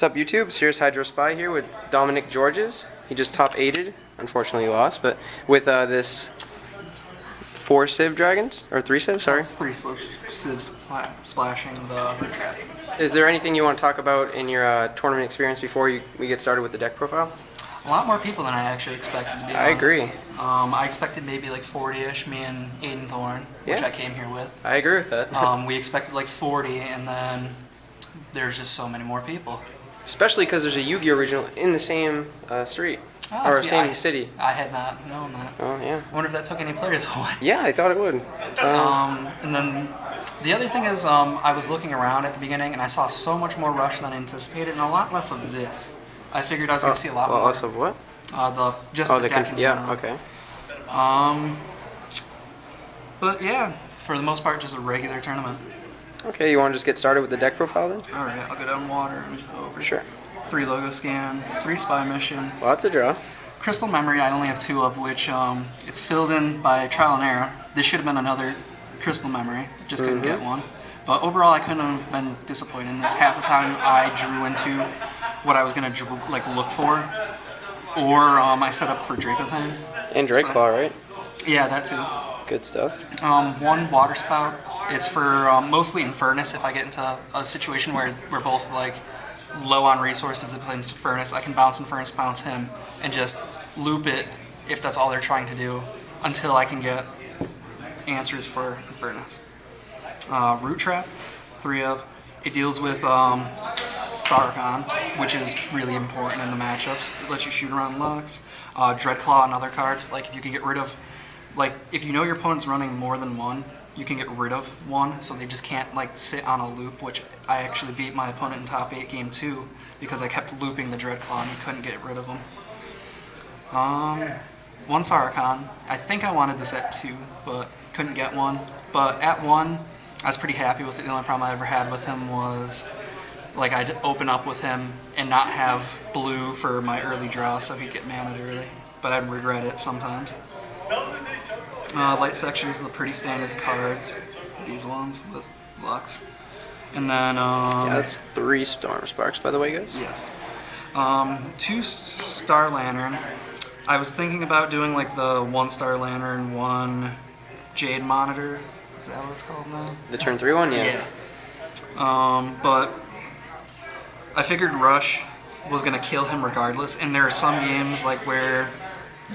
What's up, YouTube? Serious Hydro Spy here with Domenic Georges. He just top 8'd. Unfortunately, he lost, but with this 4 Civ dragons, or 3 Civ, sorry. It's 3 Civs splashing the root trap. Is there anything you want to talk about in your tournament experience before we get started with the deck profile? A lot more people than I actually expected, to be honest. I agree. I expected maybe like 40-ish, me and Aiden Thorne, which I came here with. I agree with that. We expected like 40, and then there's just so many more people. Especially because there's a Yu-Gi-Oh! Regional in the same street. Or same city. I had not known that. Oh, yeah. I wonder if that took any players away. Yeah, I thought it would. And then the other thing is I was looking around at the beginning, and I saw so much more rush than anticipated, and a lot less of this. I figured I was going to see a lot more. Less of what? The deck. Yeah, okay. But yeah, for the most part, just a regular tournament. Okay, you want to just get started with the deck profile then? Alright, I'll go down water and over. Sure. 3 logo scan, 3 spy mission. Well, that's a draw. Crystal memory, I only have 2 of which it's filled in by trial and error. This should have been another crystal memory, just couldn't get one. But overall, I couldn't have been disappointed in this. Half the time, I drew into what I was going to look for, or I set up for Dracothane. And Draceclaw, right? Yeah, that too. Good stuff. 1 water spout. It's for mostly in Furnace. If I get into a situation where we're both like low on resources to play in Furnace, I can bounce in Furnace, bounce him, and just loop it if that's all they're trying to do until I can get answers for Furnace. Root Trap, 3 of. It deals with Sargon, which is really important in the matchups. It lets you shoot around Lux. Dreadclaw, another card. Like if you can get rid of, like if you know your opponent's running more than 1, you can get rid of 1, so they just can't like sit on a loop. Which I actually beat my opponent in top 8 game 2 because I kept looping the Dreadclaw and he couldn't get rid of them. 1 Sargon. I think I wanted this at 2, but couldn't get one. But at 1. I was pretty happy with it. The only problem I ever had with him was like I'd open up with him and not have blue for my early draw, so he'd get mana'd early. But I'd regret it sometimes. Light sections are the pretty standard cards. These ones with Lux. And then yeah, that's 3 Storm Sparks, by the way, guys. Yes. 2 Star Lantern. I was thinking about doing like the 1 Star Lantern, 1 Jade Monitor. Is that what it's called now? The turn 3 one, yeah. Yeah. But I figured Rush was gonna kill him regardless, and there are some games like where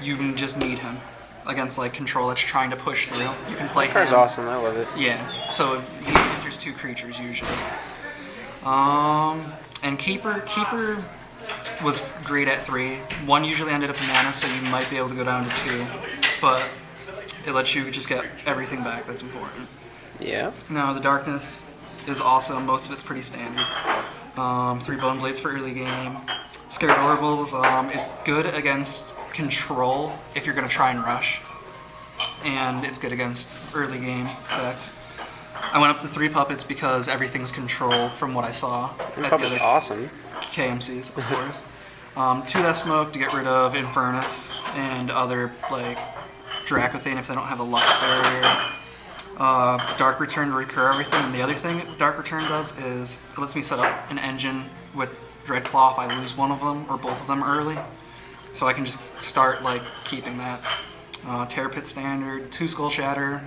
you can just need him against like control that's trying to push through. You can play him. That card's awesome. I love it. Yeah. So he answers 2 creatures usually. And Keeper was great at 3. 1 usually ended up in mana, so you might be able to go down to 2, but it lets you just get everything back that's important. Yeah. Now, the Darkness is awesome. Most of it's pretty standard. 3 Bone Blades for early game. Scared Oracles is good against control if you're going to try and rush. And it's good against early game effects. I went up to 3 Puppets because everything's control from what I saw. Puppet's awesome. KMCs, of course. 2 Death Smoke to get rid of Infernus and other, like, Dracothane if they don't have a Lux barrier. Dark Return to recur everything, and the other thing Dark Return does is it lets me set up an engine with Dreadclaw if I lose one of them or both of them early. So I can just start like keeping that. Terror Pit standard, 2 Skull Shatter.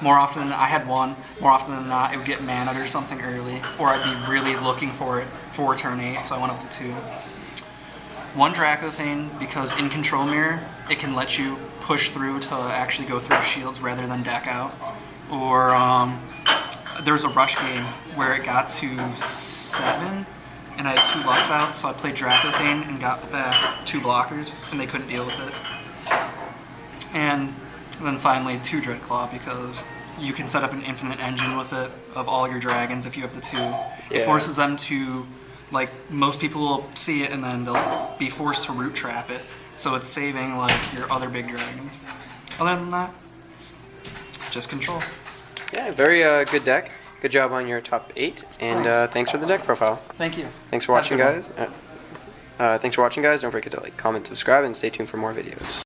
More often than I had 1. More often than not, it would get mana'd or something early, or I'd be really looking for it for turn 8, so I went up to 2. 1 Dracothane, because in Control Mirror, it can let you push through to actually go through shields rather than deck out. Or there's a rush game where it got to 7, and I had 2 Lux out, so I played Dracothane and got back 2 blockers, and they couldn't deal with it. And then finally 2 Dreadclaw, because you can set up an infinite engine with it of all your dragons if you have the 2. Yeah. It forces them to, like, most people will see it and then they'll be forced to root trap it. So it's saving, like, your other big dragons. Other than that, it's just control. Yeah, very good deck. Good job on your top 8, and thanks for the deck profile. Thank you. Thanks for watching, guys. Thanks for watching, guys. Don't forget to like, comment, subscribe, and stay tuned for more videos.